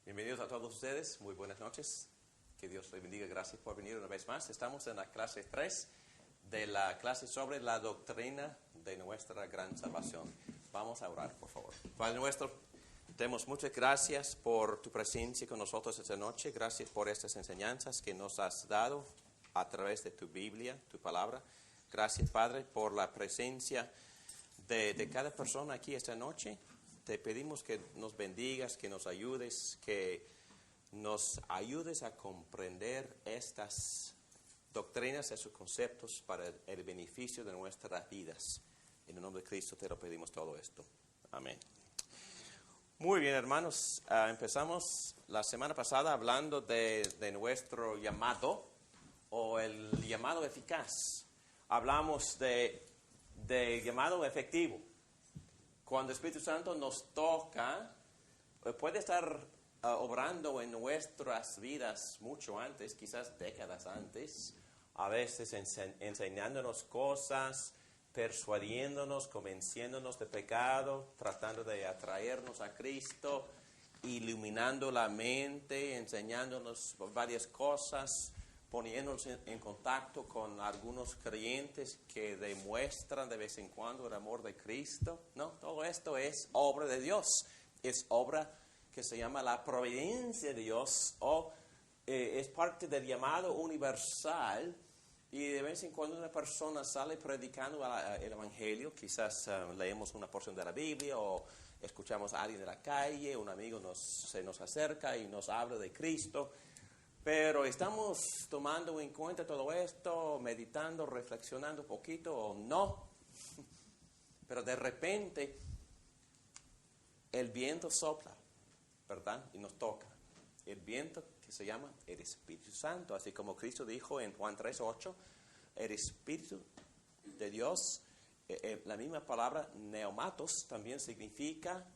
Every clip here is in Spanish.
Bienvenidos a todos ustedes, muy buenas noches, que Dios les bendiga, gracias por venir una vez más. Estamos en la clase 3 de la clase sobre la doctrina de nuestra gran salvación. Vamos a orar, por favor. Padre nuestro, te damos muchas gracias por tu presencia con nosotros esta noche, gracias por estas enseñanzas que nos has dado a través de tu Biblia, tu palabra. Gracias, Padre, por la presencia de cada persona aquí esta noche. Te pedimos que nos bendigas, que nos ayudes a comprender estas doctrinas, esos conceptos para el beneficio de nuestras vidas. En el nombre de Cristo te lo pedimos todo esto. Amén. Muy bien, hermanos. Empezamos la semana pasada hablando de nuestro llamado o el llamado eficaz. Hablamos de llamado efectivo. Cuando el Espíritu Santo nos toca, puede estar obrando en nuestras vidas mucho antes, quizás décadas antes, a veces enseñándonos cosas, persuadiéndonos, convenciéndonos de pecado, tratando de atraernos a Cristo, iluminando la mente, enseñándonos varias cosas, poniéndonos en contacto con algunos creyentes que demuestran de vez en cuando el amor de Cristo. No, todo esto es obra de Dios, es obra que se llama la providencia de Dios o es parte del llamado universal. Y de vez en cuando una persona sale predicando el Evangelio, quizás leemos una porción de la Biblia o escuchamos a alguien de la calle, un amigo se nos acerca y nos habla de Cristo. Pero estamos tomando en cuenta todo esto, meditando, reflexionando un poquito o no. Pero de repente el viento sopla, ¿verdad? Y nos toca. El viento que se llama el Espíritu Santo. Así como Cristo dijo en Juan 3:8, el Espíritu de Dios, la misma palabra pneumatos también significa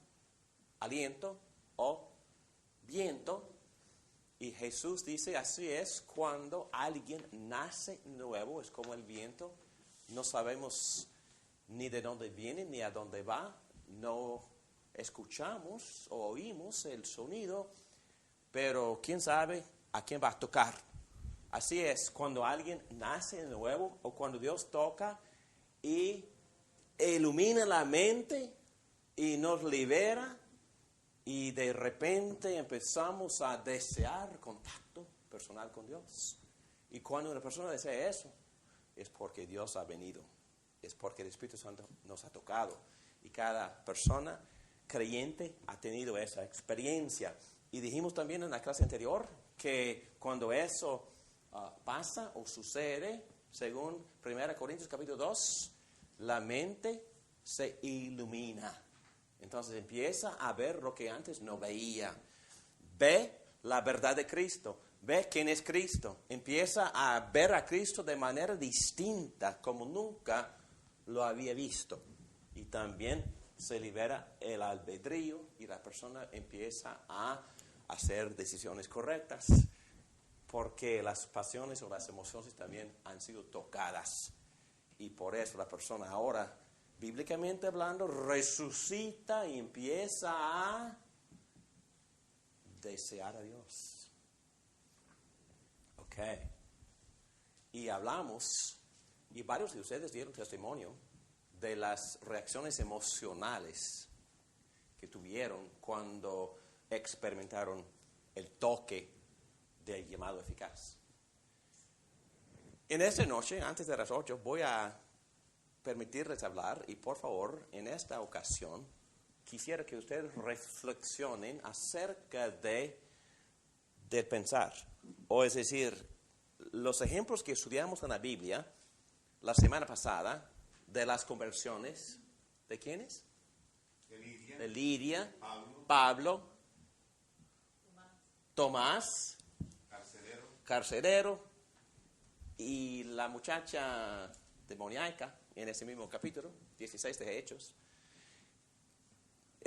aliento o viento. Y Jesús dice, así es cuando alguien nace nuevo, es como el viento. No sabemos ni de dónde viene ni a dónde va. No escuchamos o oímos el sonido, pero quién sabe a quién va a tocar. Así es cuando alguien nace nuevo o cuando Dios toca y ilumina la mente y nos libera. Y de repente empezamos a desear contacto personal con Dios. Y cuando una persona desea eso, es porque Dios ha venido. Es porque el Espíritu Santo nos ha tocado. Y cada persona creyente ha tenido esa experiencia. Y dijimos también en la clase anterior que cuando eso pasa o sucede, según 1 Corintios capítulo 2, la mente se ilumina. Entonces empieza a ver lo que antes no veía. Ve la verdad de Cristo. Ve quién es Cristo. Empieza a ver a Cristo de manera distinta, como nunca lo había visto. Y también se libera el albedrío y la persona empieza a hacer decisiones correctas, porque las pasiones o las emociones también han sido tocadas. Y por eso la persona ahora, bíblicamente hablando, resucita y empieza a desear a Dios. Ok. Y hablamos, y varios de ustedes dieron testimonio de las reacciones emocionales que tuvieron cuando experimentaron el toque del llamado eficaz. En esta noche, antes de las 8, voy a permitirles hablar y por favor, en esta ocasión, quisiera que ustedes reflexionen acerca del pensar. O es decir, los ejemplos que estudiamos en la Biblia la semana pasada de las conversiones, ¿de quiénes? De Lidia, Pablo, Tomás, carcelero y la muchacha demoníaca en ese mismo capítulo 16 de Hechos.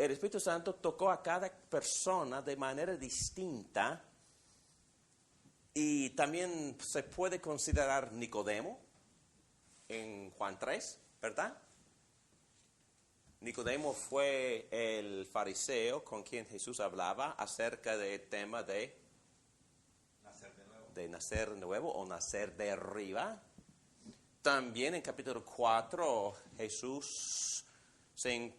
el Espíritu Santo tocó a cada persona de manera distinta. Y también se puede considerar Nicodemo en Juan 3, ¿verdad? Nicodemo fue el fariseo con quien Jesús hablaba acerca del tema de nacer de nuevo o nacer de arriba. También en capítulo 4 Jesús se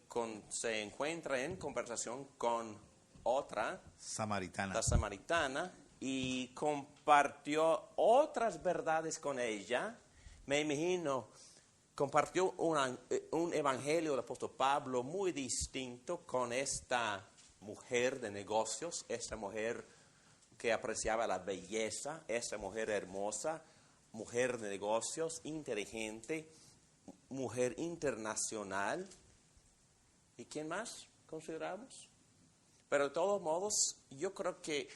encuentra en conversación con otra Samaritana. la samaritana, y compartió otras verdades con ella. Me imagino, compartió un evangelio del apóstol Pablo muy distinto con esta mujer de negocios, esta mujer que apreciaba la belleza, esta mujer hermosa, mujer de negocios, inteligente, mujer internacional. ¿Y quién más consideramos? Pero de todos modos, yo creo que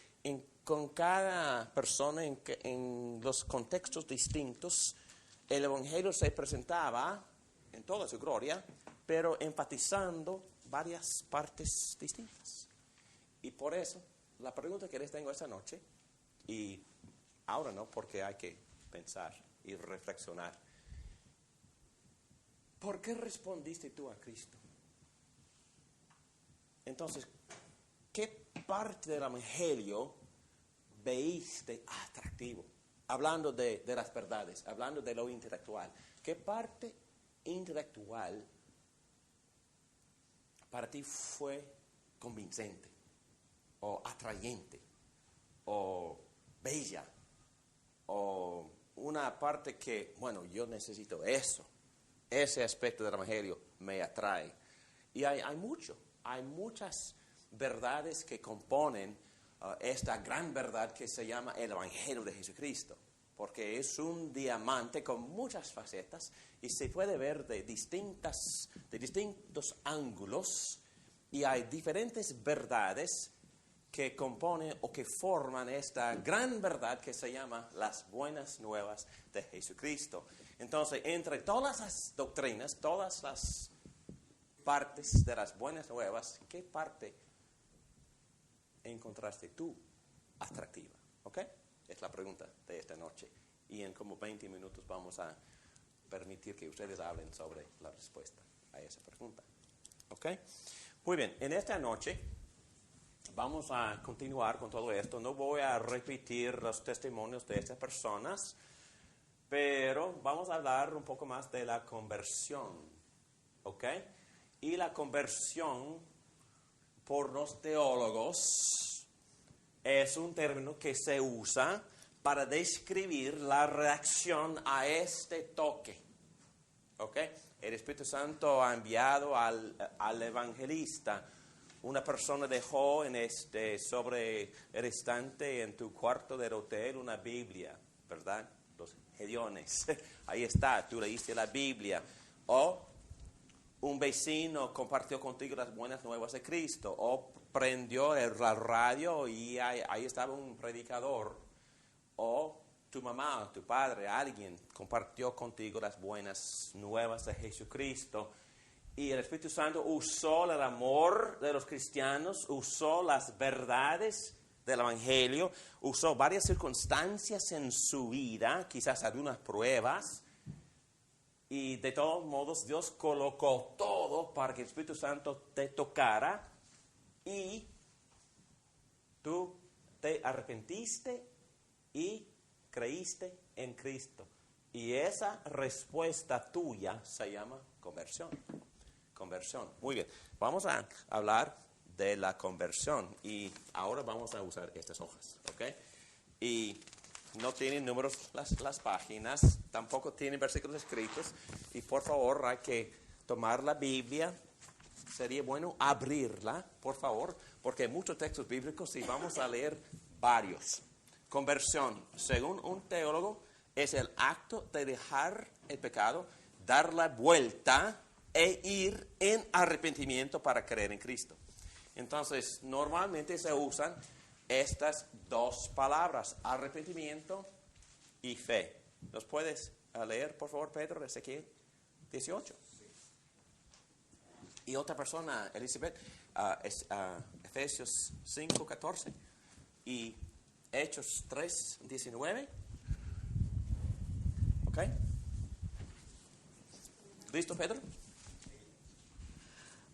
con cada persona en los contextos distintos, el Evangelio se presentaba en toda su gloria, pero enfatizando varias partes distintas. Y por eso, la pregunta que les tengo esta noche, y ahora no, porque hay que pensar y reflexionar. ¿Por qué respondiste tú a Cristo? Entonces, ¿qué parte del Evangelio veiste atractivo? Hablando de las verdades, hablando de lo intelectual. ¿Qué parte intelectual para ti fue convincente, o atrayente, o bella, o una parte que, bueno, yo necesito eso, ese aspecto del Evangelio me atrae? Y hay muchas verdades que componen esta gran verdad que se llama el Evangelio de Jesucristo, porque es un diamante con muchas facetas y se puede ver de distintos ángulos, y hay diferentes verdades que componen o que forman esta gran verdad que se llama las buenas nuevas de Jesucristo. Entonces, entre todas las doctrinas, todas las partes de las buenas nuevas, ¿qué parte encontraste tú atractiva? ¿Ok? Es la pregunta de esta noche. Y en como 20 minutos vamos a permitir que ustedes hablen sobre la respuesta a esa pregunta. ¿Ok? Muy bien, en esta noche vamos a continuar con todo esto. No voy a repetir los testimonios de estas personas, pero vamos a hablar un poco más de la conversión. ¿Ok? Y la conversión, por los teólogos, es un término que se usa para describir la reacción a este toque. ¿Ok? El Espíritu Santo ha enviado al evangelista. Una persona dejó sobre el estante en tu cuarto del hotel una Biblia, ¿verdad? Los Gediones. Ahí está, tú leíste la Biblia. O un vecino compartió contigo las buenas nuevas de Cristo, o prendió la radio y ahí estaba un predicador, o tu mamá, tu padre, alguien compartió contigo las buenas nuevas de Jesucristo, y el Espíritu Santo usó el amor de los cristianos, usó las verdades del Evangelio, usó varias circunstancias en su vida, quizás algunas pruebas. Y de todos modos, Dios colocó todo para que el Espíritu Santo te tocara y tú te arrepentiste y creíste en Cristo. Y esa respuesta tuya se llama conversión. Conversión. Muy bien. Vamos a hablar de la conversión y ahora vamos a usar estas hojas, ¿ok? Y no tienen números las páginas, tampoco tienen versículos escritos. Y por favor, hay que tomar la Biblia. Sería bueno abrirla, por favor, porque hay muchos textos bíblicos y vamos a leer varios. Conversión, según un teólogo, es el acto de dejar el pecado, dar la vuelta e ir en arrepentimiento para creer en Cristo. Entonces, normalmente se usan estas dos palabras, arrepentimiento y fe. ¿Nos puedes leer, por favor, Pedro, Ezequiel 18? Y otra persona, Elizabeth, Efesios 5:14 y Hechos 3:19. ¿Ok? ¿Listo, Pedro?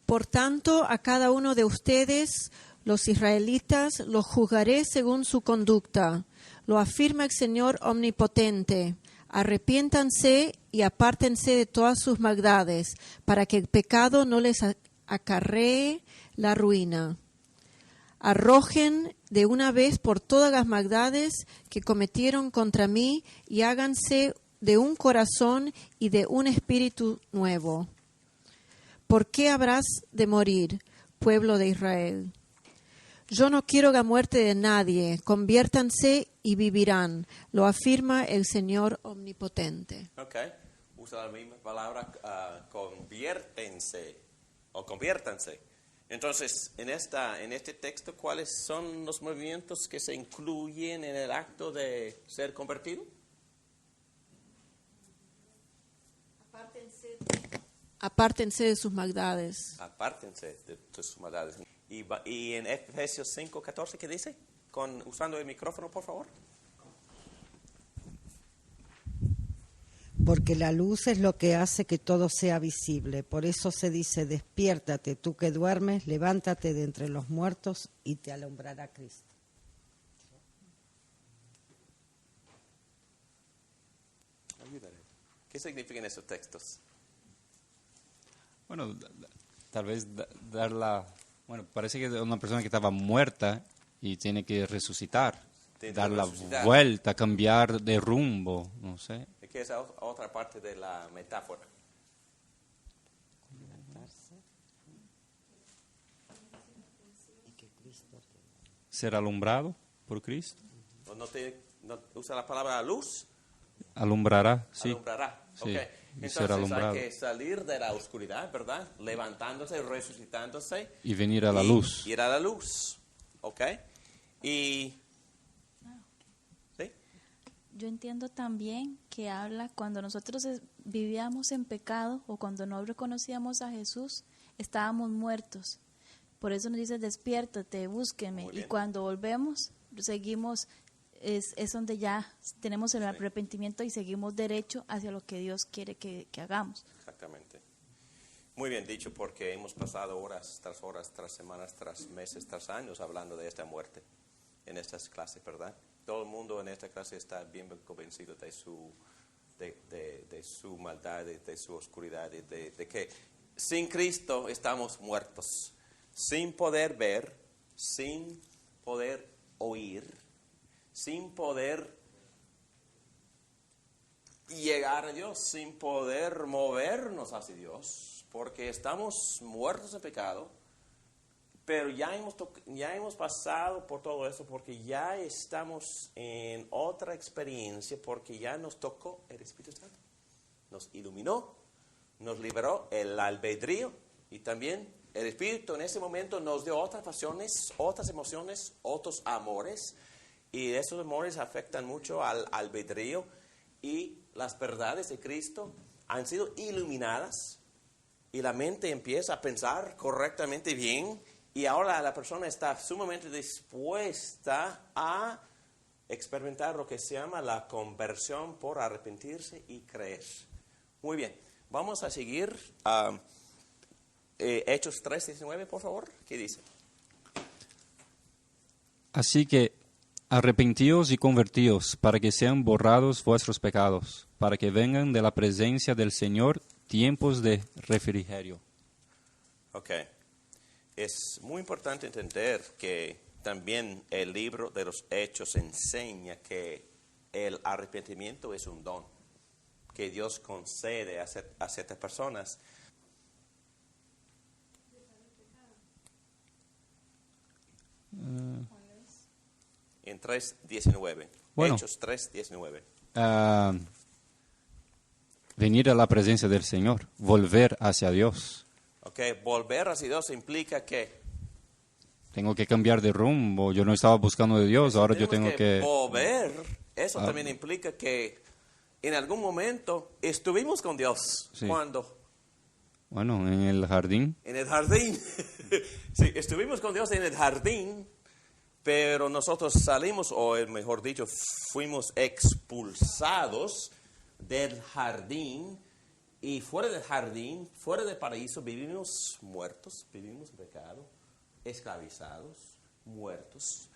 Por tanto, a cada uno de ustedes, los israelitas, los juzgaré según su conducta. Lo afirma el Señor omnipotente. Arrepiéntanse y apártense de todas sus maldades, para que el pecado no les acarree la ruina. Arrojen de una vez por todas las maldades que cometieron contra mí y háganse de un corazón y de un espíritu nuevo. ¿Por qué habrás de morir, pueblo de Israel? Yo no quiero la muerte de nadie. Conviértanse y vivirán. Lo afirma el Señor omnipotente. Ok. Usa la misma palabra, conviértense o conviértanse. Entonces, en este texto, ¿cuáles son los movimientos que se incluyen en el acto de ser convertido? Apártense de sus maldades. Apártense de sus maldades. Y en Efesios 5:14, ¿qué dice? Usando el micrófono, por favor. Porque la luz es lo que hace que todo sea visible. Por eso se dice, despiértate, tú que duermes, levántate de entre los muertos y te alumbrará Cristo. ¿Qué significan esos textos? Bueno, tal vez parece que es una persona que estaba muerta y tiene que resucitar, dar la vuelta, cambiar de rumbo, no sé. ¿Qué es otra parte de la metáfora? Ser alumbrado por Cristo. ¿No usa la palabra luz? Alumbrará, sí. Alumbrará, sí. ok. Entonces hay que salir de la oscuridad, ¿verdad? Levantándose, resucitándose. Y venir a la luz. Ir a la luz, ¿ok? Y... ¿sí? Yo entiendo también que habla cuando nosotros vivíamos en pecado o cuando no reconocíamos a Jesús, estábamos muertos. Por eso nos dice, despiértate, búsqueme. Y cuando volvemos, seguimos... Es donde ya tenemos el arrepentimiento y seguimos derecho hacia lo que Dios quiere que hagamos. Exactamente. Muy bien dicho, porque hemos pasado horas, tras semanas, tras meses, tras años hablando de esta muerte en estas clases, ¿verdad? Todo el mundo en esta clase está bien convencido de su maldad, de su oscuridad, de que sin Cristo estamos muertos, sin poder ver, sin poder oír, sin poder llegar a Dios, sin poder movernos hacia Dios, porque estamos muertos en pecado, pero ya hemos pasado por todo eso, porque ya estamos en otra experiencia, porque ya nos tocó el Espíritu Santo, nos iluminó, nos liberó el albedrío, y también el Espíritu en ese momento nos dio otras pasiones, otras emociones, otros amores. Y esos amores afectan mucho al albedrío, y las verdades de Cristo han sido iluminadas y la mente empieza a pensar correctamente bien, y ahora la persona está sumamente dispuesta a experimentar lo que se llama la conversión por arrepentirse y creer. Muy bien, vamos a seguir Hechos 3:19, por favor. ¿Qué dice? Así que arrepentíos y convertíos, para que sean borrados vuestros pecados, para que vengan de la presencia del Señor tiempos de refrigerio. Ok. Es muy importante entender que también el libro de los Hechos enseña que el arrepentimiento es un don que Dios concede a ciertas personas. En 3:19. Bueno. Hechos 3:19. Venir a la presencia del Señor, volver hacia Dios. Ok, volver hacia Dios implica que... Tengo que cambiar de rumbo, yo no estaba buscando de Dios, ahora yo tengo que... Volver, eso también implica que en algún momento estuvimos con Dios. Sí. Cuando Bueno, en el jardín. En el jardín. Sí, estuvimos con Dios en el jardín, pero nosotros salimos, o mejor dicho, fuimos expulsados del jardín. Y fuera del jardín, fuera del paraíso, vivimos muertos, vivimos en pecado, esclavizados, muertos.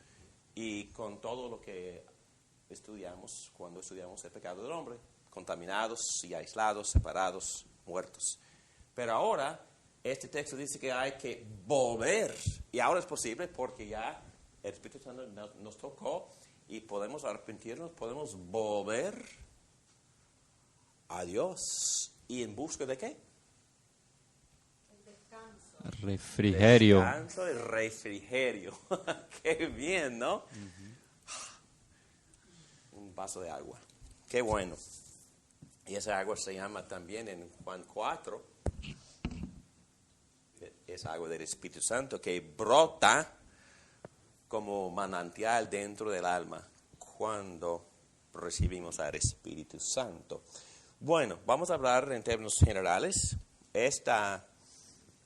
Y con todo lo que estudiamos cuando estudiamos el pecado del hombre, contaminados y aislados, separados, muertos. Pero ahora, este texto dice que hay que volver. Y ahora es posible porque ya el Espíritu Santo nos tocó y podemos arrepentirnos, podemos volver a Dios. ¿Y en busca de qué? Refrigerio. Descanso y refrigerio. Qué bien, ¿no? Un vaso de agua. Qué bueno. Y esa agua se llama también en Juan 4. Es agua del Espíritu Santo que brota como manantial dentro del alma cuando recibimos al Espíritu Santo. Bueno, vamos a hablar en términos generales. Esta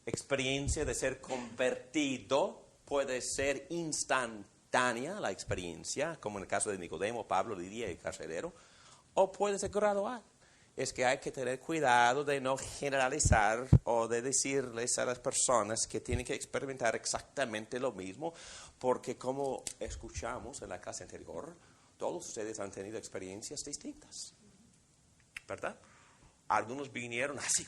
experiencia de ser convertido puede ser instantánea, la experiencia, como en el caso de Nicodemo, Pablo, Lidia y el carcelero, o puede ser gradual. Es que hay que tener cuidado de no generalizar o de decirles a las personas que tienen que experimentar exactamente lo mismo, porque como escuchamos en la clase anterior, todos ustedes han tenido experiencias distintas, ¿verdad? Algunos vinieron así,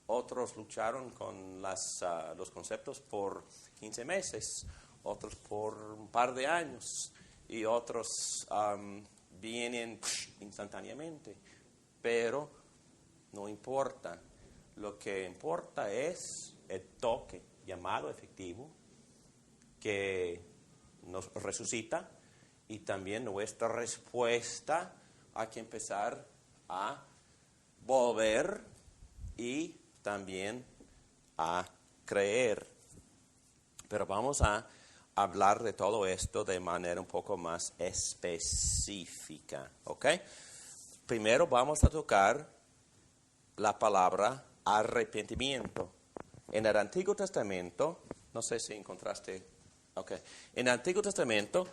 otros lucharon con los conceptos por 15 meses, otros por un par de años, y otros vienen instantáneamente. Pero no importa. Lo que importa es el toque, llamado efectivo, que nos resucita, y también nuestra respuesta. Hay que empezar a volver y también a creer. Pero vamos a hablar de todo esto de manera un poco más específica, ¿ok? Primero vamos a tocar la palabra arrepentimiento. En el Antiguo Testamento, no sé si encontraste, ok. En el Antiguo Testamento,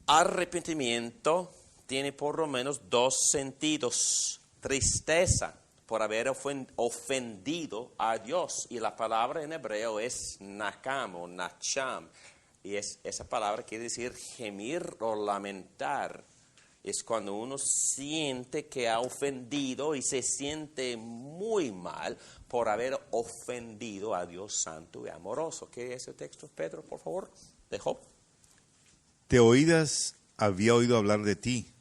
arrepentimiento tiene por lo menos dos sentidos. Tristeza por haber ofendido a Dios. Y la palabra en hebreo es nakam o nacham. Y esa palabra quiere decir gemir o lamentar. Es cuando uno siente que ha ofendido y se siente muy mal por haber ofendido a Dios santo y amoroso. ¿Qué es el texto, Pedro, por favor? De Job. De oídas había oído hablar de ti,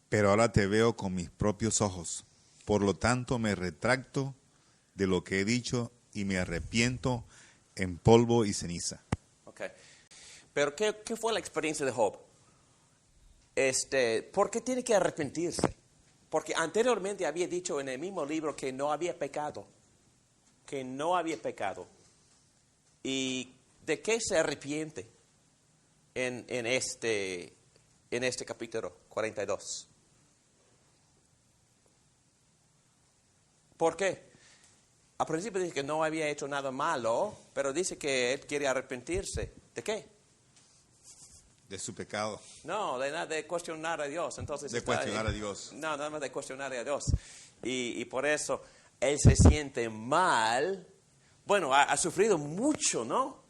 pero ahora te veo con mis propios ojos. Por lo tanto, me retracto de lo que he dicho y me arrepiento en polvo y ceniza. Okay. Pero ¿qué fue la experiencia de Job? ¿Por qué tiene que arrepentirse? Porque anteriormente había dicho en el mismo libro que no había pecado. Que no había pecado. ¿Y de qué se arrepiente en este capítulo 42? ¿Por qué? Al principio dice que no había hecho nada malo, pero dice que él quiere arrepentirse. ¿De qué? De su pecado. No, de cuestionar a Dios. Entonces Cuestionar a Dios. No, nada más de cuestionar a Dios. Y por eso él se siente mal. Bueno, ha sufrido mucho, ¿no?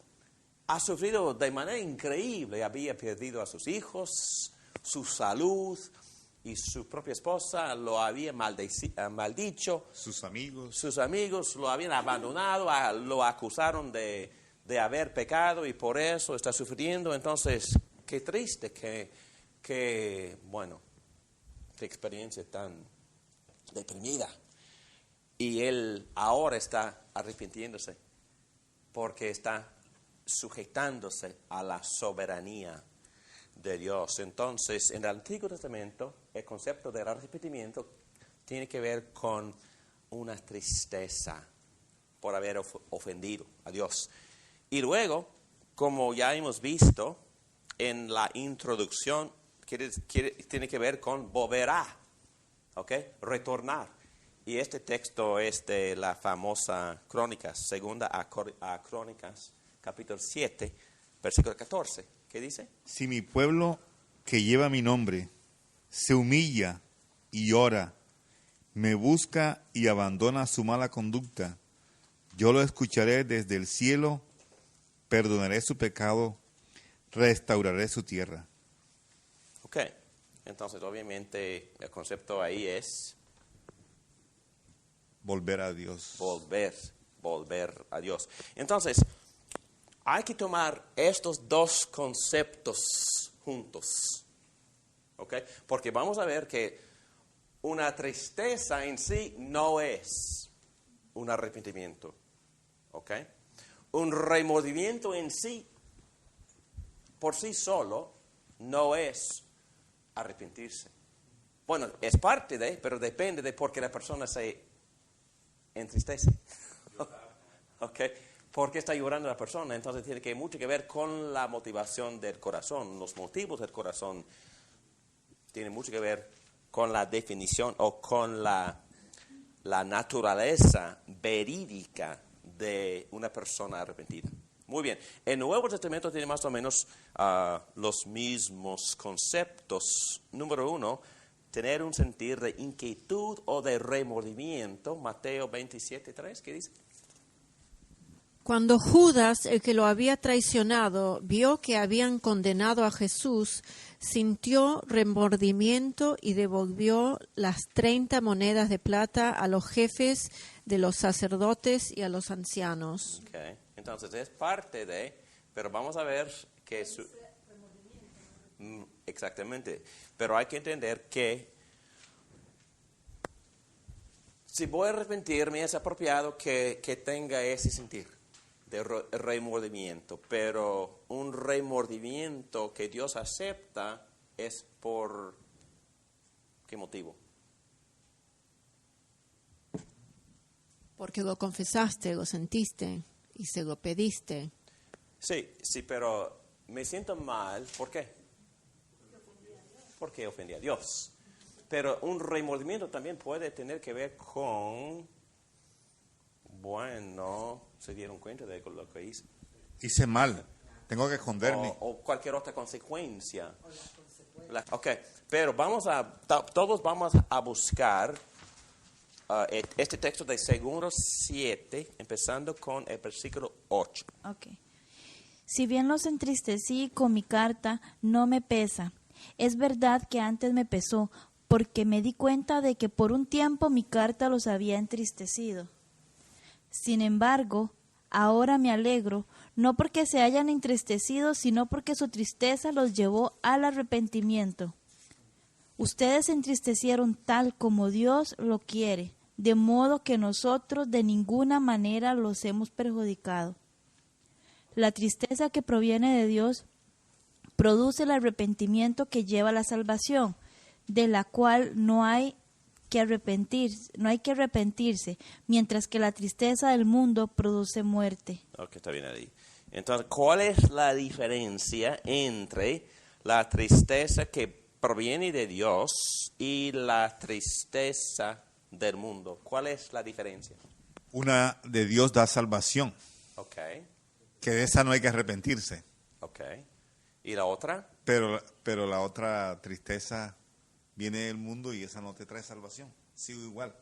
Ha sufrido de manera increíble. Había perdido a sus hijos, su salud, y su propia esposa lo había maldicho. Sus amigos lo habían abandonado, lo acusaron de haber pecado y por eso está sufriendo. Entonces, qué triste, qué experiencia tan deprimida. Y él ahora está arrepintiéndose porque está sujetándose a la soberanía de Dios. Entonces, en el Antiguo Testamento, el concepto del arrepentimiento tiene que ver con una tristeza por haber ofendido a Dios. Y luego, como ya hemos visto en la introducción, tiene que ver con volverá, ¿ok? Retornar. Y este texto es de la famosa Crónicas, segunda a Crónicas, capítulo 7, versículo 14. ¿Qué dice? Si mi pueblo que lleva mi nombre se humilla y ora, me busca y abandona su mala conducta, yo lo escucharé desde el cielo, perdonaré su pecado, restauraré su tierra. Ok, entonces obviamente el concepto ahí es Volver a Dios. volver a Dios. Entonces, hay que tomar estos dos conceptos juntos, ¿ok? Porque vamos a ver que una tristeza en sí no es un arrepentimiento, ¿ok? Un remordimiento en sí, por sí solo, no es arrepentirse. Bueno, es parte de, pero depende de por qué la persona se entristece. ¿Ok? Porque está llorando la persona, entonces tiene que mucho que ver con la motivación del corazón. Los motivos del corazón tienen mucho que ver con la definición o con la naturaleza verídica de una persona arrepentida. Muy bien. El Nuevo Testamento tiene más o menos los mismos conceptos. Número 1, tener un sentir de inquietud o de remordimiento. Mateo 27:3, ¿qué dice? Cuando Judas, el que lo había traicionado, vio que habían condenado a Jesús, sintió remordimiento y devolvió las 30 monedas de plata a los jefes de los sacerdotes y a los ancianos. Okay. Entonces es parte de, pero vamos a ver que exactamente, pero hay que entender que si voy a arrepentirme es apropiado que tenga ese sentir de remordimiento, pero un remordimiento que Dios acepta es por ¿qué motivo? Porque lo confesaste, lo sentiste y se lo pediste. Sí, pero me siento mal, ¿por qué? Porque ofendí a Dios. Pero un remordimiento también puede tener que ver con, bueno, se dieron cuenta de lo que hice. Hice mal, tengo que esconderme. O cualquier otra consecuencia. Ok, pero todos vamos a buscar este texto de 2 7, empezando con el versículo 8. Ok. Si bien los entristecí con mi carta, no me pesa. Es verdad que antes me pesó, porque me di cuenta de que por un tiempo mi carta los había entristecido. Sin embargo, ahora me alegro, no porque se hayan entristecido, sino porque su tristeza los llevó al arrepentimiento. Ustedes se entristecieron tal como Dios lo quiere, de modo que nosotros de ninguna manera los hemos perjudicado. La tristeza que proviene de Dios produce el arrepentimiento que lleva a la salvación, de la cual no hay que arrepentirse, mientras que la tristeza del mundo produce muerte. Ok, está bien ahí. Entonces, ¿cuál es la diferencia entre la tristeza que proviene de Dios y la tristeza del mundo? ¿Cuál es la diferencia? Una de Dios da salvación, Ok, que de esa no hay que arrepentirse. ok. ¿Y la otra? Pero la otra tristeza viene del mundo y esa no te trae salvación. Sigo igual.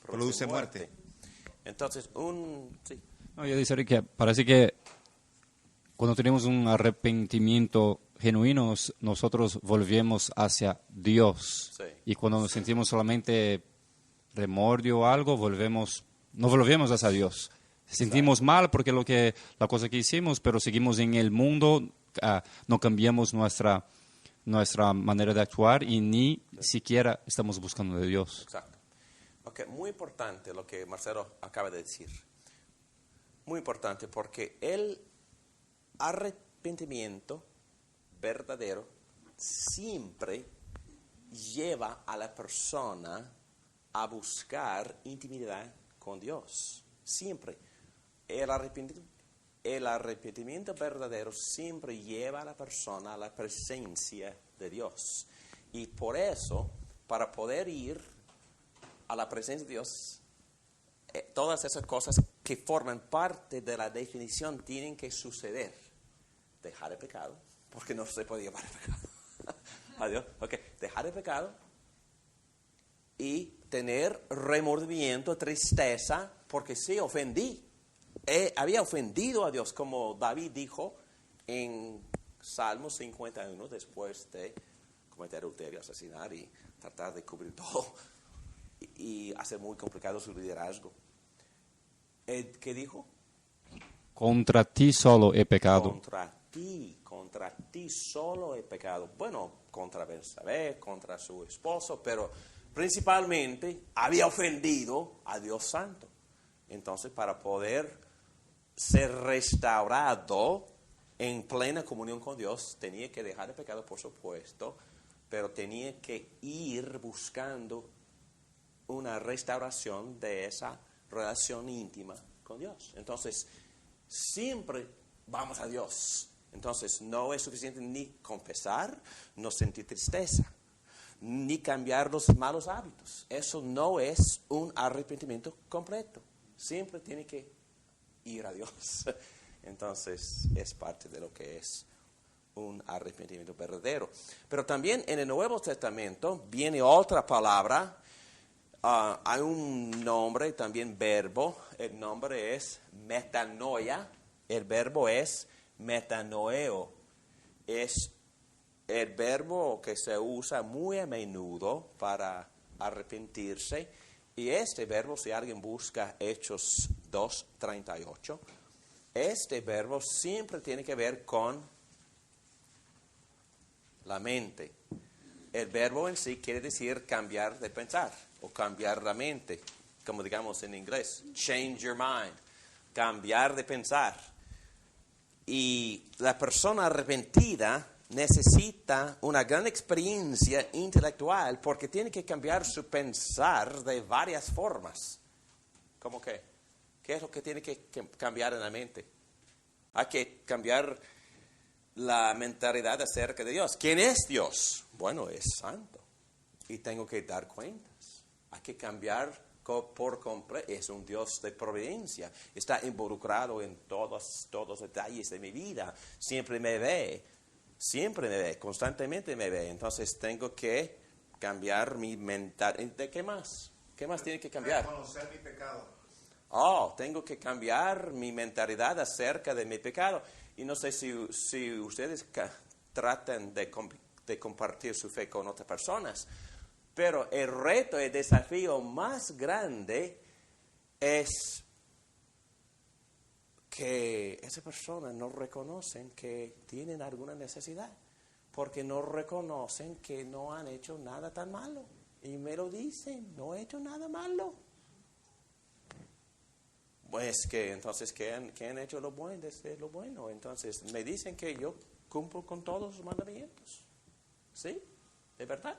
Produce muerte. Entonces, sí. No, yo diría que parece que cuando tenemos un arrepentimiento genuino, nosotros volvemos hacia Dios. Sí. Y cuando nos sentimos solamente remordio o algo, no volvemos hacia Dios. Sentimos mal porque la cosa que hicimos, pero seguimos en el mundo, no cambiamos nuestra manera de actuar y ni siquiera estamos buscando de Dios. Exacto. Ok, muy importante lo que Marcelo acaba de decir. Muy importante porque el arrepentimiento verdadero siempre lleva a la persona a buscar intimidad con Dios. Siempre. El arrepentimiento verdadero siempre lleva a la persona a la presencia de Dios. Y por eso, para poder ir a la presencia de Dios, todas esas cosas que forman parte de la definición tienen que suceder. Dejar el pecado, porque no se puede llevar el pecado. Adiós. Ok, dejar el pecado y tener remordimiento, tristeza, porque sí, ofendí. Había ofendido a Dios, como David dijo en Salmo 51, después de cometer adulterio, asesinar y tratar de cubrir todo y hacer muy complicado su liderazgo. ¿Qué dijo? Contra ti solo he pecado. Contra ti solo he pecado. Bueno, contra Betsabé, contra su esposo, pero principalmente había ofendido a Dios Santo. Entonces, para poder ser restaurado en plena comunión con Dios, tenía que dejar el pecado, por supuesto, pero tenía que ir buscando una restauración de esa relación íntima con Dios. Entonces, siempre vamos a Dios. Entonces, no es suficiente ni confesar, no sentir tristeza, ni cambiar los malos hábitos. Eso no es un arrepentimiento completo. Siempre tiene que ir a Dios. Entonces, es parte de lo que es un arrepentimiento verdadero. Pero también en el Nuevo Testamento viene otra palabra. Hay un nombre, también verbo. El nombre es metanoia. El verbo es metanoeo. Es el verbo que se usa muy a menudo para arrepentirse. Y este verbo, si alguien busca Hechos 2:38, este verbo siempre tiene que ver con la mente. El verbo en sí quiere decir cambiar de pensar o cambiar la mente, como digamos en inglés, change your mind, cambiar de pensar. Y la persona arrepentida necesita una gran experiencia intelectual porque tiene que cambiar su pensar de varias formas. ¿Cómo qué? ¿Qué es lo que tiene que cambiar en la mente? Hay que cambiar la mentalidad acerca de Dios. ¿Quién es Dios? Bueno, es santo y tengo que dar cuentas. Hay que cambiar por completo. Es un Dios de providencia. Está involucrado en todos los detalles de mi vida. Siempre me ve, constantemente me ve. Entonces tengo que cambiar mi mentalidad. ¿De qué más? ¿Qué más tiene que cambiar? Reconocer mi pecado. Tengo que cambiar mi mentalidad acerca de mi pecado. Y no sé si ustedes tratan de compartir su fe con otras personas, pero el reto, el desafío más grande es que esas personas no reconocen que tienen alguna necesidad, porque no reconocen que no han hecho nada tan malo. Y me lo dicen, no he hecho nada malo. Pues que entonces, ¿qué han hecho lo bueno desde lo bueno? Entonces me dicen que yo cumplo con todos los mandamientos. ¿Sí? ¿De verdad?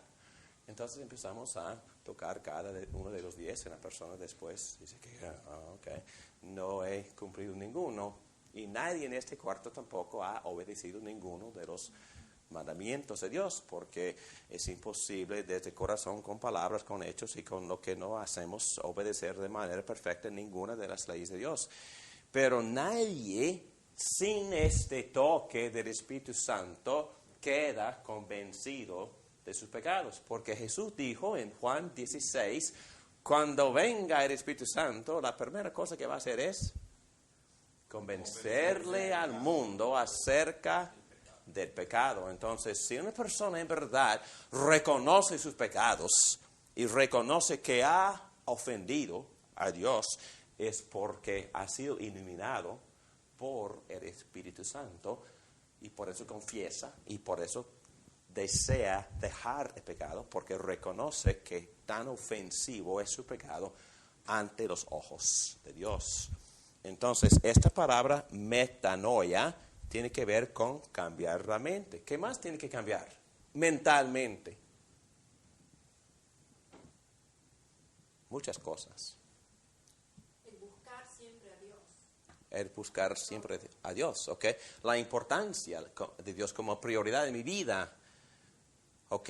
Entonces empezamos a tocar cada uno de los 10 en la persona después. Dice que, no he cumplido ninguno. Y nadie en este cuarto tampoco ha obedecido ninguno de los mandamientos de Dios, porque es imposible desde el corazón, con palabras, con hechos y con lo que no hacemos, obedecer de manera perfecta ninguna de las leyes de Dios. Pero nadie sin este toque del Espíritu Santo queda convencido de sus pecados, porque Jesús dijo en Juan 16, cuando venga el Espíritu Santo, la primera cosa que va a hacer es convencerle al mundo acerca del pecado. Entonces, si una persona en verdad reconoce sus pecados y reconoce que ha ofendido a Dios, es porque ha sido iluminado por el Espíritu Santo y por eso confiesa y por eso desea dejar el pecado, porque reconoce que tan ofensivo es su pecado ante los ojos de Dios. Entonces, esta palabra metanoia tiene que ver con cambiar la mente. ¿Qué más tiene que cambiar? Mentalmente. Muchas cosas. El buscar siempre a Dios. El buscar siempre a Dios, ¿ok? La importancia de Dios como prioridad en mi vida, ¿ok?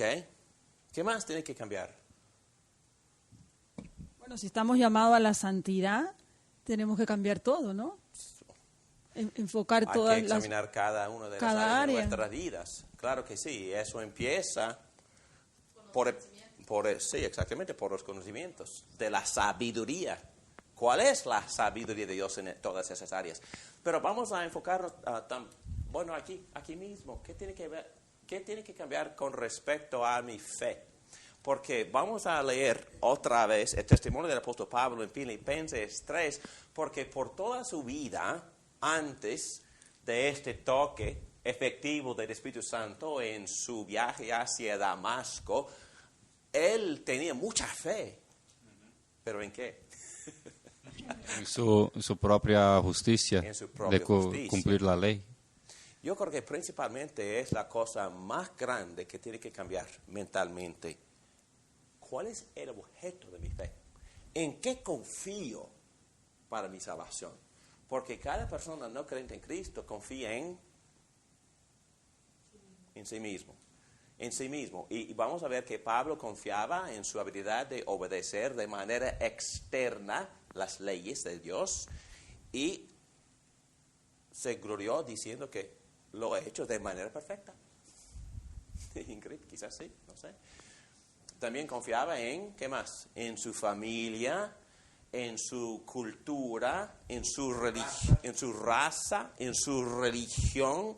¿Qué más tiene que cambiar? Bueno, si estamos llamados a la santidad, tenemos que cambiar todo, ¿no? Enfocar Hay todas que examinar cada una de las cada áreas de área. nuestras vidas. Claro que sí, eso empieza sí, exactamente, por los conocimientos de la sabiduría. ¿Cuál es la sabiduría de Dios en todas esas áreas? Pero vamos a enfocarnos, aquí mismo. ¿Qué tiene que cambiar con respecto a mi fe? Porque vamos a leer otra vez el testimonio del apóstol Pablo en Filipenses 3, porque por toda su vida, antes de este toque efectivo del Espíritu Santo en su viaje hacia Damasco, él tenía mucha fe. ¿Pero en qué? En su propia justicia, En su propia de justicia. cumplir la ley. Yo creo que principalmente es la cosa más grande que tiene que cambiar mentalmente. ¿Cuál es el objeto de mi fe? ¿En qué confío para mi salvación? Porque cada persona no creyente en Cristo confía en sí mismo. En sí mismo. Y vamos a ver que Pablo confiaba en su habilidad de obedecer de manera externa las leyes de Dios y se glorió diciendo que lo he hecho de manera perfecta. Increíble, quizás sí, no sé. También confiaba en, ¿qué más? En su familia, en su cultura, en su raza, en su religión,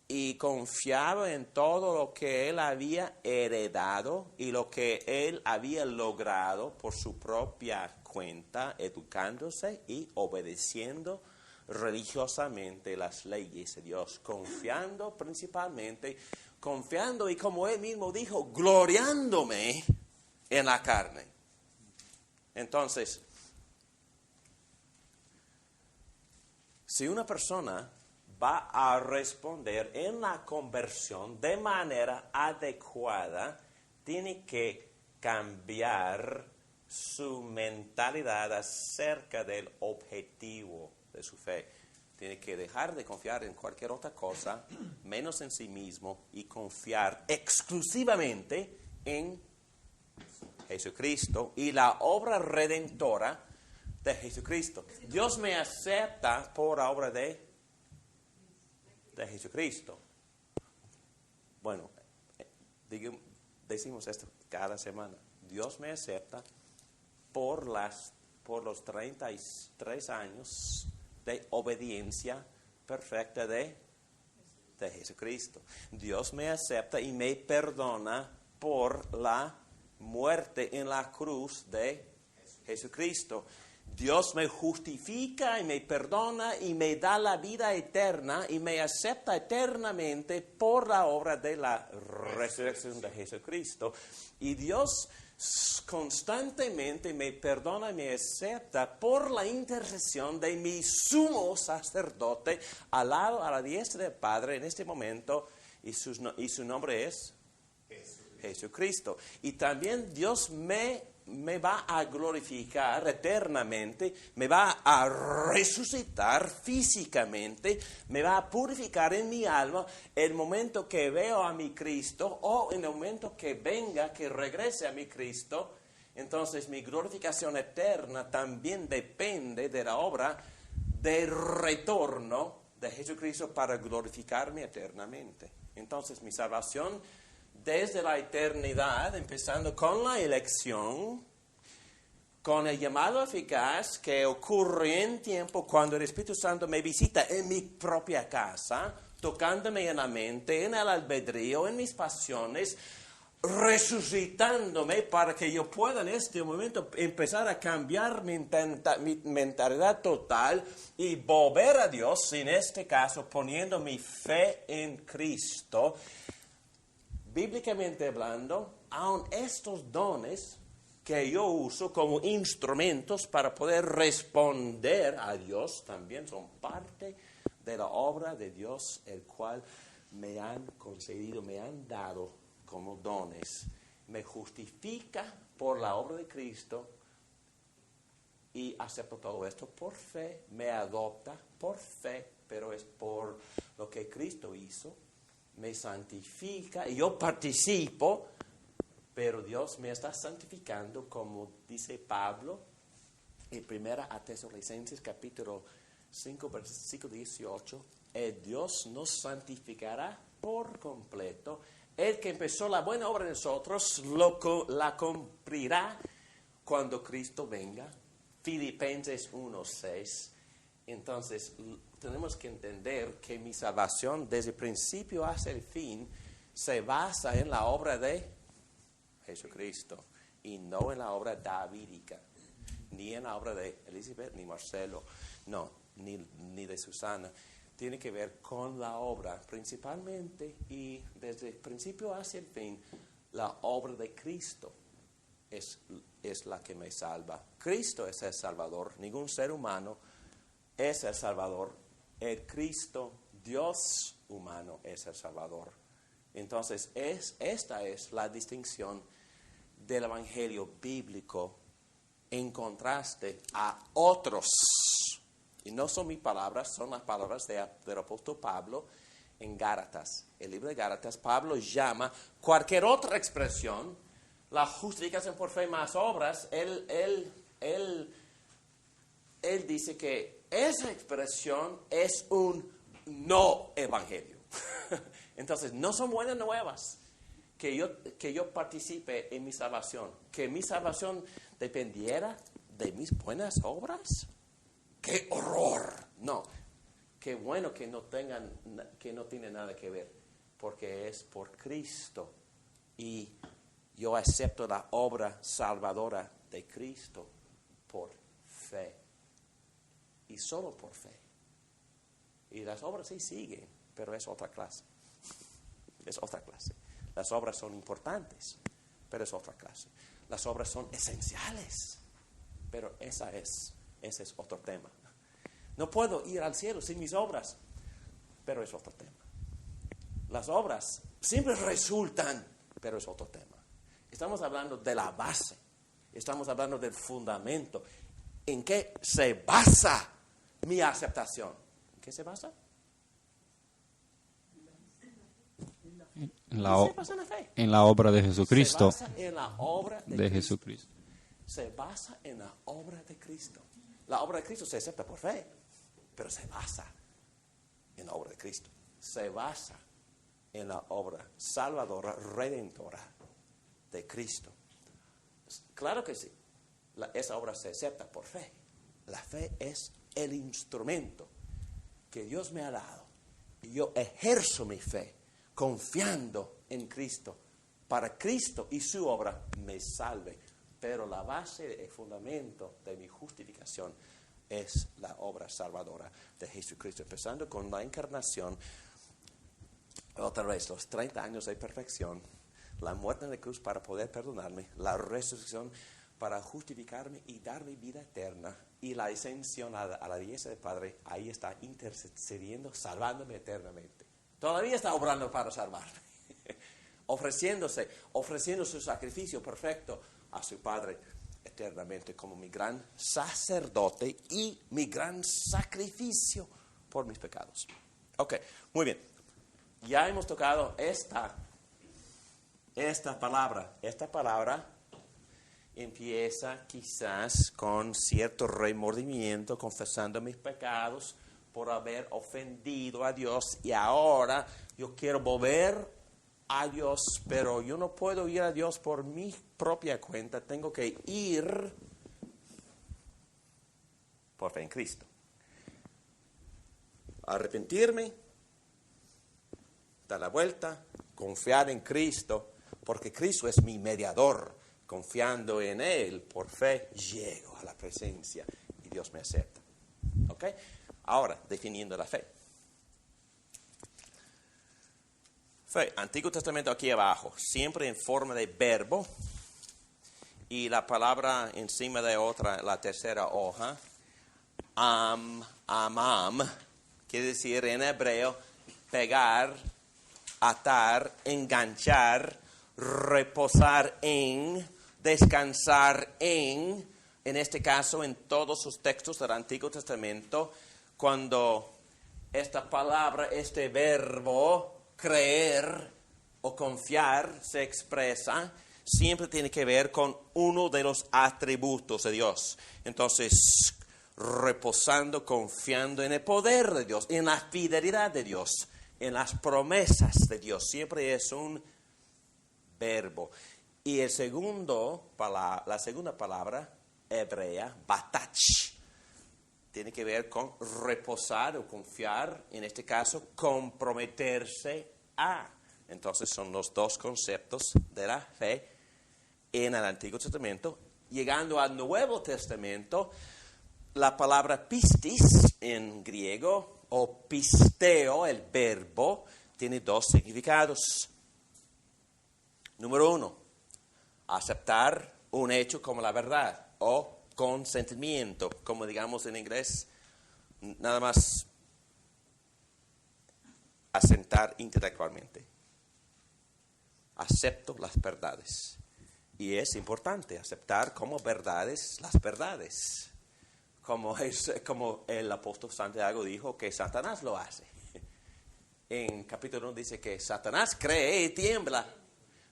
y confiaba en todo lo que él había heredado y lo que él había logrado por su propia cuenta, educándose y obedeciendo religiosamente las leyes de Dios, confiando y como él mismo dijo, gloriándome en la carne. Entonces, si una persona va a responder en la conversión de manera adecuada, tiene que cambiar su mentalidad acerca del objetivo de su fe. Tiene que dejar de confiar en cualquier otra cosa, menos en sí mismo, y confiar exclusivamente en Jesucristo y la obra redentora de Jesucristo. Dios me acepta por la obra de Jesucristo. Bueno, decimos esto cada semana. Dios me acepta por los 33 años de obediencia perfecta de Jesucristo. Dios me acepta y me perdona por la muerte en la cruz de Jesucristo. Dios me justifica y me perdona y me da la vida eterna y me acepta eternamente por la obra de la resurrección de Jesucristo. Y Dios constantemente me perdona y me acepta por la intercesión de mi sumo sacerdote al lado, a la diestra del Padre en este momento, y su nombre es Jesucristo. Y también Dios me va a glorificar eternamente, me va a resucitar físicamente, me va a purificar en mi alma el momento que veo a mi Cristo o en el momento que venga, que regrese a mi Cristo. Entonces mi glorificación eterna también depende de la obra de retorno de Jesucristo para glorificarme eternamente. Entonces mi salvación desde la eternidad, empezando con la elección, con el llamado eficaz que ocurre en tiempo cuando el Espíritu Santo me visita en mi propia casa, tocándome en la mente, en el albedrío, en mis pasiones, resucitándome para que yo pueda en este momento empezar a cambiar mi mentalidad total y volver a Dios, en este caso poniendo mi fe en Cristo. Bíblicamente hablando, aun estos dones que yo uso como instrumentos para poder responder a Dios también son parte de la obra de Dios, el cual me han concedido, me han dado como dones. Me justifica por la obra de Cristo y acepto todo esto por fe, me adopta por fe, pero es por lo que Cristo hizo. Me santifica y yo participo pero Dios me está santificando, como dice Pablo en 1 Tesalonicenses capítulo 5, versículo 18. Dios nos santificará por completo. El que empezó la buena obra en nosotros la cumplirá cuando Cristo venga. Filipenses 1:6. Entonces, tenemos que entender que mi salvación desde el principio hasta el fin se basa en la obra de Jesucristo y no en la obra davídica, ni en la obra de Elizabeth, ni Marcelo, no, ni de Susana. Tiene que ver con la obra principalmente y desde el principio hacia el fin, la obra de Cristo es la que me salva. Cristo es el Salvador, ningún ser humano es el Salvador. El Cristo, Dios humano, es el Salvador. Entonces, esta es la distinción del Evangelio bíblico en contraste a otros. Y no son mis palabras, son las palabras del apóstol Pablo en Gálatas. El libro de Gálatas, Pablo llama cualquier otra expresión la justificación por fe más obras. Él dice que esa expresión es un no evangelio. Entonces, no son buenas nuevas que yo participe en mi salvación. Que mi salvación dependiera de mis buenas obras. ¡Qué horror! No, qué bueno que no tiene nada que ver, porque es por Cristo. Y yo acepto la obra salvadora de Cristo por fe. Y solo por fe. Y las obras sí siguen, pero es otra clase. Es otra clase. Las obras son importantes, pero es otra clase. Las obras son esenciales, pero ese es otro tema. No puedo ir al cielo sin mis obras, pero es otro tema. Las obras siempre resultan, pero es otro tema. Estamos hablando de la base, estamos hablando del fundamento. ¿En qué se basa mi aceptación? ¿En qué se basa? En la obra de Jesucristo. Se basa en la obra de Jesucristo. Se basa en la obra de Cristo. La obra de Cristo se acepta por fe, pero se basa en la obra de Cristo. Se basa en la obra salvadora, redentora de Cristo. Claro que sí. Esa obra se acepta por fe. La fe es el instrumento que Dios me ha dado. Y yo ejerzo mi fe confiando en Cristo. Para Cristo y su obra me salve. Pero la base, el fundamento de mi justificación es la obra salvadora de Jesucristo. Empezando con la encarnación, otra vez, los 30 años de perfección, la muerte en la cruz para poder perdonarme, la resurrección para justificarme y darme vida eterna, y la ascensión a la diestra del Padre, ahí está intercediendo, salvándome eternamente. Todavía está obrando para salvarme, ofreciendo su sacrificio perfecto a su Padre eternamente como mi gran sacerdote y mi gran sacrificio por mis pecados. Ok, muy bien. Ya hemos tocado esta palabra. Esta palabra empieza quizás con cierto remordimiento, confesando mis pecados por haber ofendido a Dios, y ahora yo quiero volver a Dios, pero yo no puedo ir a Dios por mi propia cuenta, tengo que ir por fe en Cristo. Arrepentirme, dar la vuelta, confiar en Cristo, porque Cristo es mi mediador. Confiando en Él, por fe, llego a la presencia y Dios me acepta. ¿Ok? Ahora, definiendo la fe. Fe, Antiguo Testamento aquí abajo, siempre en forma de verbo, y la palabra encima de otra, la tercera hoja, amam, quiere decir en hebreo, pegar, atar, enganchar, reposar en, descansar en este caso, en todos los textos del Antiguo Testamento, cuando esta palabra, este verbo, creer o confiar, se expresa, siempre tiene que ver con uno de los atributos de Dios. Entonces, reposando, confiando en el poder de Dios, en la fidelidad de Dios, en las promesas de Dios. Siempre es un verbo. Y la segunda palabra hebrea, batach, tiene que ver con reposar o confiar, en este caso, comprometerse a. Entonces son los dos conceptos de la fe en el Antiguo Testamento. Llegando al Nuevo Testamento, la palabra pistis en griego o pisteo, el verbo, tiene dos significados. Número 1, aceptar un hecho como la verdad o consentimiento, como digamos en inglés, nada más asentar intelectualmente. Acepto las verdades. Y es importante aceptar como verdades las verdades. Como el apóstol Santiago dijo que Satanás lo hace. En capítulo 1 dice que Satanás cree y tiembla,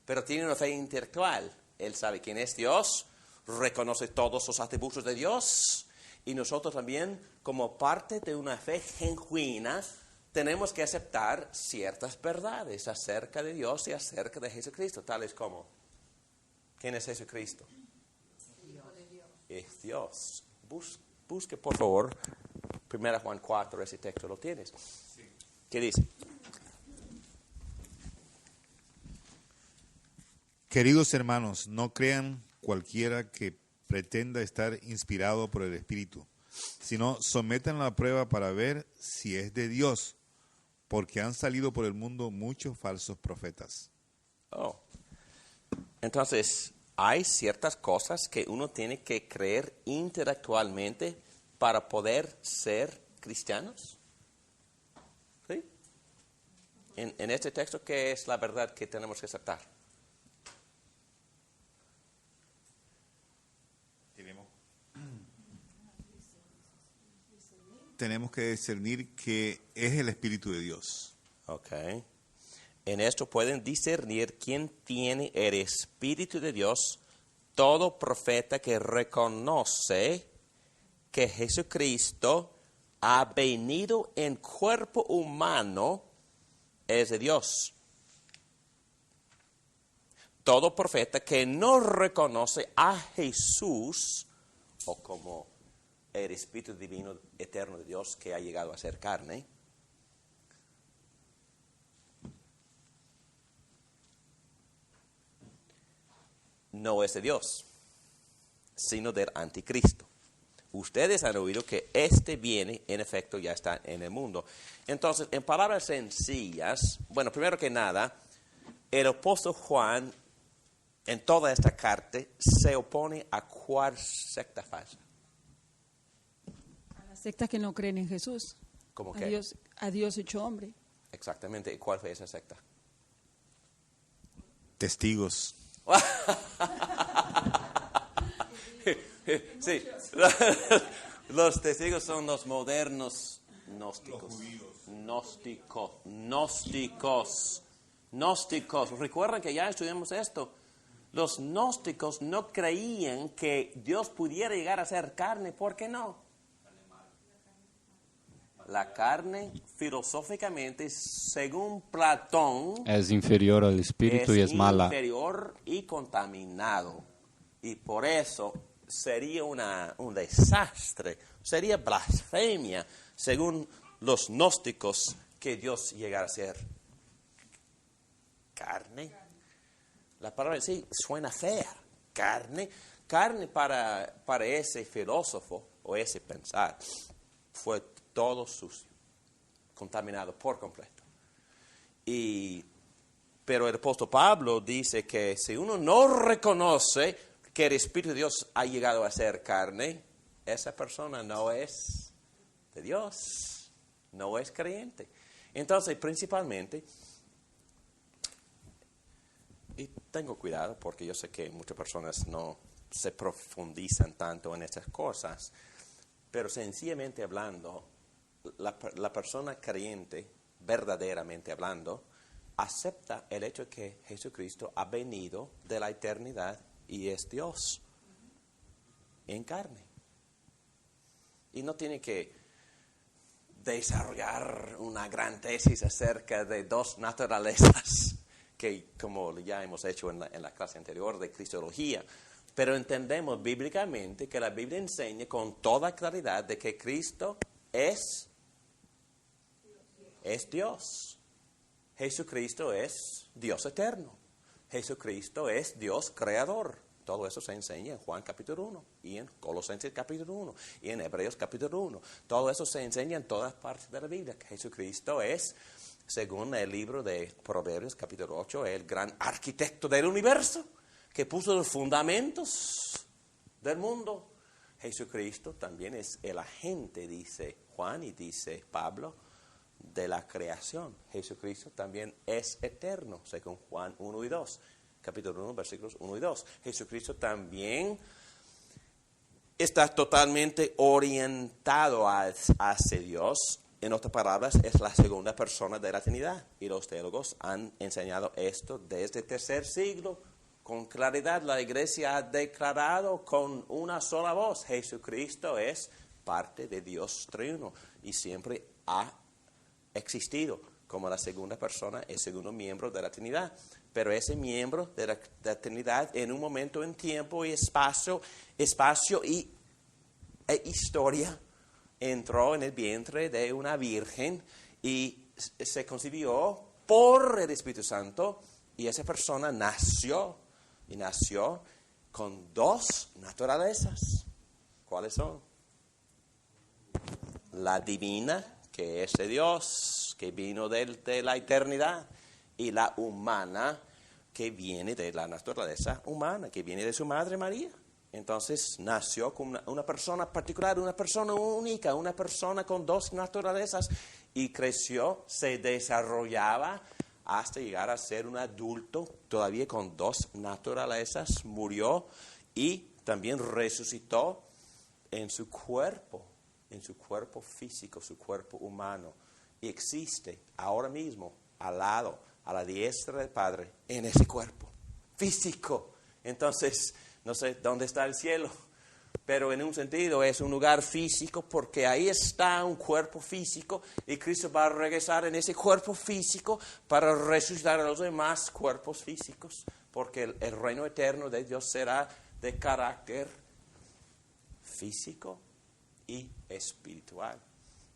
pero tiene una fe intelectual. Él sabe quién es Dios, reconoce todos los atributos de Dios, y nosotros también, como parte de una fe genuina, tenemos que aceptar ciertas verdades acerca de Dios y acerca de Jesucristo, tales como, ¿quién es Jesucristo? Es Dios. Busque, por favor, 1 Juan 4, ese texto, ¿lo tienes? Sí. ¿Qué dice? Queridos hermanos, no crean cualquiera que pretenda estar inspirado por el Espíritu, sino sometan la prueba para ver si es de Dios, porque han salido por el mundo muchos falsos profetas. Entonces, hay ciertas cosas que uno tiene que creer intelectualmente para poder ser cristianos. ¿Sí? En este texto, ¿qué es la verdad que tenemos que aceptar? Tenemos que discernir que es el Espíritu de Dios. Ok. En esto pueden discernir quién tiene el Espíritu de Dios. Todo profeta que reconoce que Jesucristo ha venido en cuerpo humano es de Dios. Todo profeta que no reconoce a Jesús, o como el Espíritu Divino Eterno de Dios que ha llegado a ser carne, no es de Dios, sino del anticristo. Ustedes han oído que este viene, en efecto, ya está en el mundo. Entonces, en palabras sencillas, bueno, primero que nada, el apóstol Juan, en toda esta carta, se opone a cuál secta falsa. A las sectas que no creen en Jesús. ¿Cómo qué? A Dios hecho hombre. Exactamente. ¿Y cuál fue esa secta? Testigos. Sí, los testigos son los modernos gnósticos. Gnósticos. Recuerden que ya estudiamos esto. Los gnósticos no creían que Dios pudiera llegar a ser carne. ¿Por qué no? La carne, filosóficamente, según Platón, es inferior al espíritu y es mala. Es inferior y contaminado. Y por eso sería un desastre, sería blasfemia, según los gnósticos, que Dios llegara a ser carne. La palabra sí suena fea. Carne para ese filósofo o ese pensar fue todo sucio, contaminado por completo. Pero el apóstol Pablo dice que si uno no reconoce que el Espíritu de Dios ha llegado a ser carne, esa persona no es de Dios, no es creyente. Entonces, principalmente, y tengo cuidado porque yo sé que muchas personas no se profundizan tanto en estas cosas, pero sencillamente hablando, la persona creyente, verdaderamente hablando, acepta el hecho de que Jesucristo ha venido de la eternidad y es Dios en carne. Y no tiene que desarrollar una gran tesis acerca de dos naturalezas, que como ya hemos hecho en la clase anterior de Cristología, pero entendemos bíblicamente que la Biblia enseña con toda claridad de que Cristo es Dios. Jesucristo es Dios eterno. Jesucristo es Dios creador. Todo eso se enseña en Juan capítulo 1 y en Colosenses capítulo 1 y en Hebreos capítulo 1. Todo eso se enseña en todas partes de la Biblia. Jesucristo es, según el libro de Proverbios capítulo 8, el gran arquitecto del universo que puso los fundamentos del mundo. Jesucristo también es el agente, dice Juan y dice Pablo, de la creación. Jesucristo también es eterno, según Juan 1 y 2, capítulo 1, versículos 1 y 2. Jesucristo también está totalmente orientado hacia Dios. En otras palabras, es la segunda persona de la Trinidad. Y los teólogos han enseñado esto desde el tercer siglo. Con claridad la Iglesia ha declarado con una sola voz: Jesucristo es parte de Dios triuno y siempre ha existido como la segunda persona, el segundo miembro de la Trinidad. Pero ese miembro de la Trinidad en un momento en tiempo y espacio e historia entró en el vientre de una virgen y se concibió por el Espíritu Santo, y esa persona nació con dos naturalezas. ¿Cuáles son? La divina, que es de Dios, que vino de la eternidad, y la humana, que viene de la naturaleza humana, que viene de su madre María. Entonces nació como una persona particular, una persona única, una persona con dos naturalezas, y creció, se desarrollaba hasta llegar a ser un adulto, todavía con dos naturalezas, murió y también resucitó en su cuerpo físico, su cuerpo humano, y existe ahora mismo al lado, a la diestra del Padre, en ese cuerpo físico. Entonces, no sé dónde está el cielo, pero en un sentido es un lugar físico, porque ahí está un cuerpo físico, y Cristo va a regresar en ese cuerpo físico para resucitar a los demás cuerpos físicos, porque el reino eterno de Dios será de carácter físico y espiritual.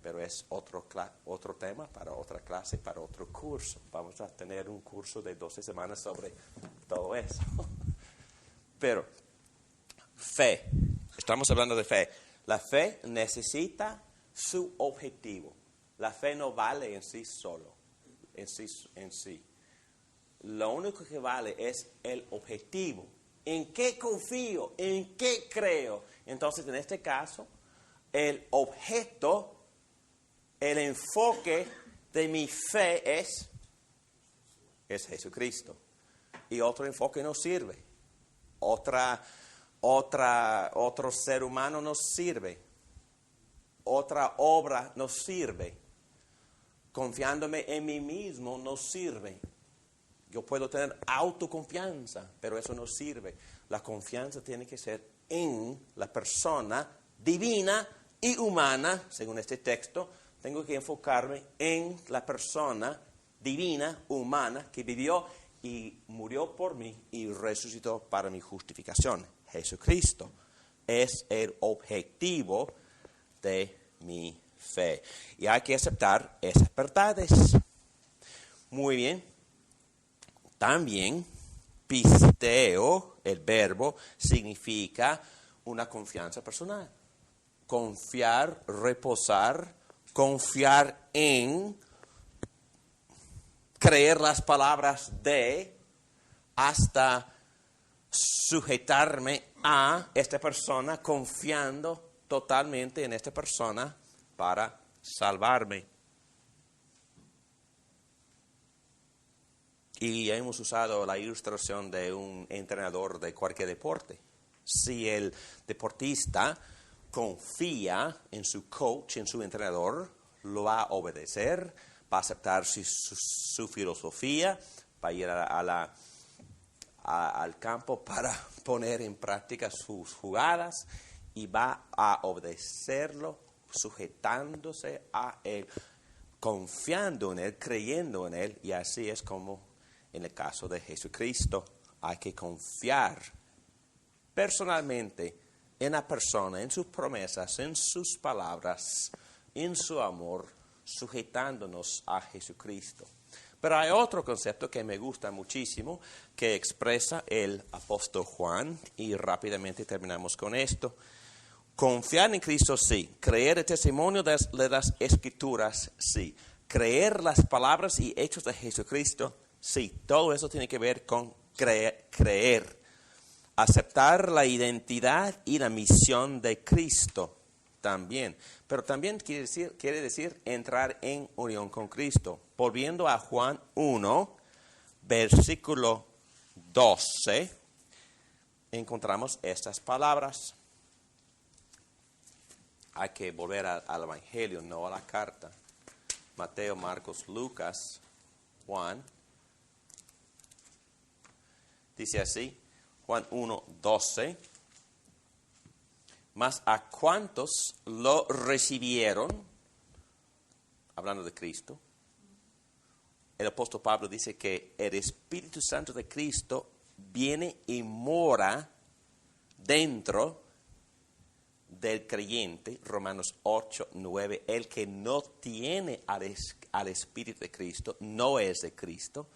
Pero es otro tema para otra clase, para otro curso. Vamos a tener un curso de 12 semanas sobre todo eso. Pero fe, estamos hablando de fe. La fe necesita su objetivo. La fe no vale en sí solo, en sí. Lo único que vale es el objetivo. ¿En qué confío? ¿En qué creo? Entonces, en este caso, el objeto, el enfoque de mi fe es Jesucristo. Y otro enfoque no sirve. Otro ser humano no sirve. Otra obra no sirve. Confiándome en mí mismo no sirve. Yo puedo tener autoconfianza, pero eso no sirve. La confianza tiene que ser en la persona divina y humana, según este texto. Tengo que enfocarme en la persona divina, humana, que vivió y murió por mí y resucitó para mi justificación. Jesucristo es el objetivo de mi fe. Y hay que aceptar esas verdades. Muy bien. También, pisteo, el verbo, significa una confianza personal. Confiar, reposar, confiar en, creer las palabras de, hasta sujetarme a esta persona, confiando totalmente en esta persona para salvarme. Y hemos usado la ilustración de un entrenador de cualquier deporte. Si el deportista confía en su coach, en su entrenador, lo va a obedecer, va a aceptar su filosofía, va a ir al campo para poner en práctica sus jugadas y va a obedecerlo, sujetándose a él, confiando en él, creyendo en él. Y así es como en el caso de Jesucristo hay que confiar personalmente en la persona, en sus promesas, en sus palabras, en su amor, sujetándonos a Jesucristo. Pero hay otro concepto que me gusta muchísimo, que expresa el apóstol Juan, y rápidamente terminamos con esto. Confiar en Cristo, sí. Creer el testimonio de las Escrituras, sí. Creer las palabras y hechos de Jesucristo, sí. Todo eso tiene que ver con creer. Aceptar la identidad y la misión de Cristo también. Pero también quiere decir entrar en unión con Cristo. Volviendo a Juan 1, versículo 12, encontramos estas palabras. Hay que volver al Evangelio, no a la carta. Mateo, Marcos, Lucas, Juan. Dice así, Juan 1, 12. Mas a cuantos lo recibieron, hablando de Cristo, el apóstol Pablo dice que el Espíritu Santo de Cristo viene y mora dentro del creyente, Romanos 8, 9. El que no tiene al Espíritu de Cristo no es de Cristo.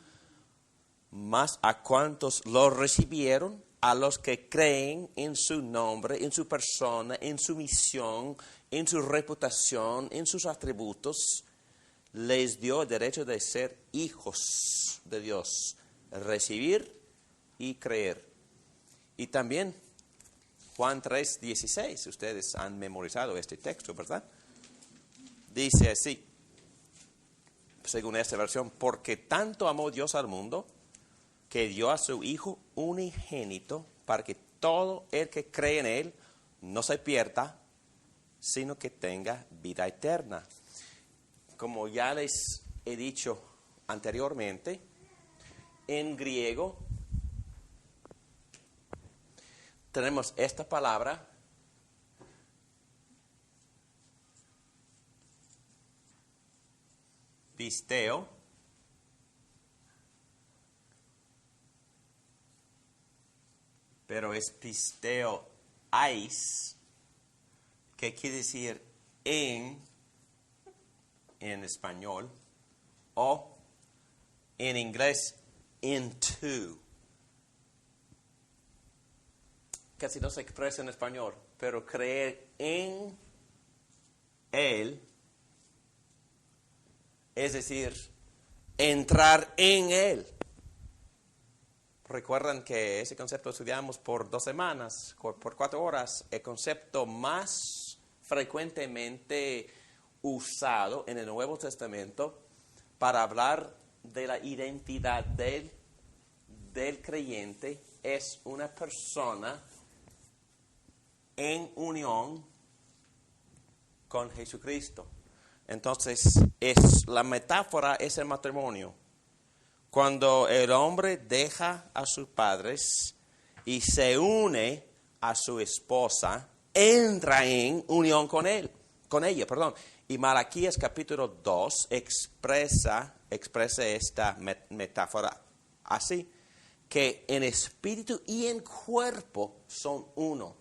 Mas a cuantos lo recibieron, a los que creen en su nombre, en su persona, en su misión, en su reputación, en sus atributos, les dio el derecho de ser hijos de Dios, recibir y creer. Y también Juan 3, 16, ustedes han memorizado este texto, ¿verdad? Dice así, según esta versión, porque tanto amó Dios al mundo, que dio a su Hijo unigénito, para que todo el que cree en Él no se pierda, sino que tenga vida eterna. Como ya les he dicho anteriormente, en griego tenemos esta palabra pisteo, pero es pisteo ais, que quiere decir en español, o en inglés into. Casi no se expresa en español, pero creer en Él, es decir, entrar en Él. Recuerdan que ese concepto lo estudiamos por 2 semanas, por 4 horas. El concepto más frecuentemente usado en el Nuevo Testamento para hablar de la identidad del creyente es una persona en unión con Jesucristo. Entonces, la metáfora es el matrimonio. Cuando el hombre deja a sus padres y se une a su esposa, entra en unión con ella. Y Malaquías capítulo 2 expresa esta metáfora así, que en espíritu y en cuerpo son uno.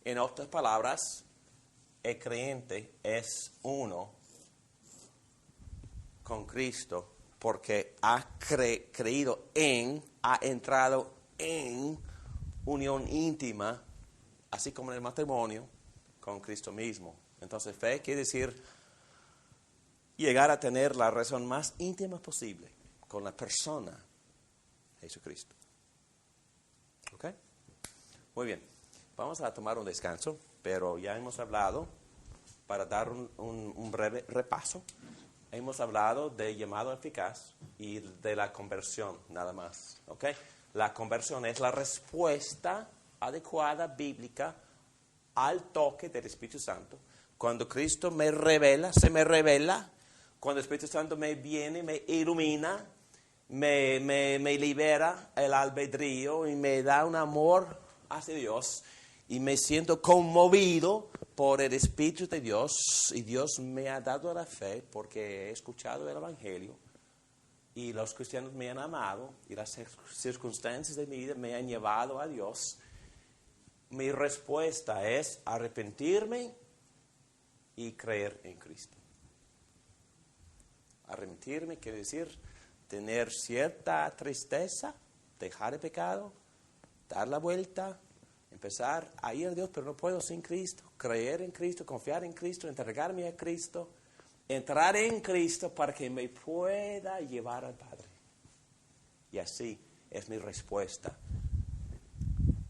En otras palabras, el creyente es uno con Cristo, porque ha creído ha entrado en unión íntima, así como en el matrimonio, con Cristo mismo. Entonces, fe quiere decir llegar a tener la relación más íntima posible con la persona Jesucristo. ¿Ok? Muy bien. Vamos a tomar un descanso, pero ya hemos hablado, para dar un breve repaso, hemos hablado de llamado eficaz y de la conversión, nada más. ¿Ok? La conversión es la respuesta adecuada, bíblica, al toque del Espíritu Santo. Cuando Cristo se me revela Cuando el Espíritu Santo me viene, me ilumina, me libera el albedrío y me da un amor hacia Dios y me siento conmovido por el Espíritu de Dios y Dios me ha dado la fe porque he escuchado el Evangelio y los cristianos me han amado y las circunstancias de mi vida me han llevado a Dios. Mi respuesta es arrepentirme y creer en Cristo. Arrepentirme quiere decir tener cierta tristeza, dejar el pecado, dar la vuelta, empezar a ir a Dios, pero no puedo sin Cristo. Creer en Cristo, confiar en Cristo, entregarme a Cristo, entrar en Cristo para que me pueda llevar al Padre. Y así es mi respuesta.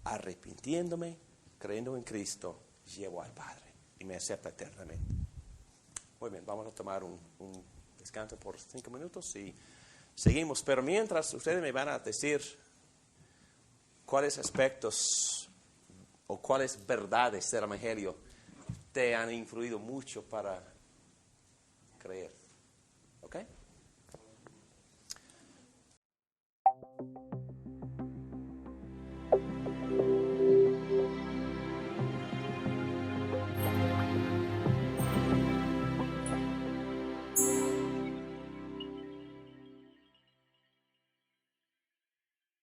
Arrepintiéndome, creyendo en Cristo, llevo al Padre y me acepta eternamente. Muy bien, vamos a tomar un descanso por 5 minutos y seguimos. Pero mientras ustedes me van a decir cuáles aspectos o cuáles verdades del Evangelio te han influido mucho para creer.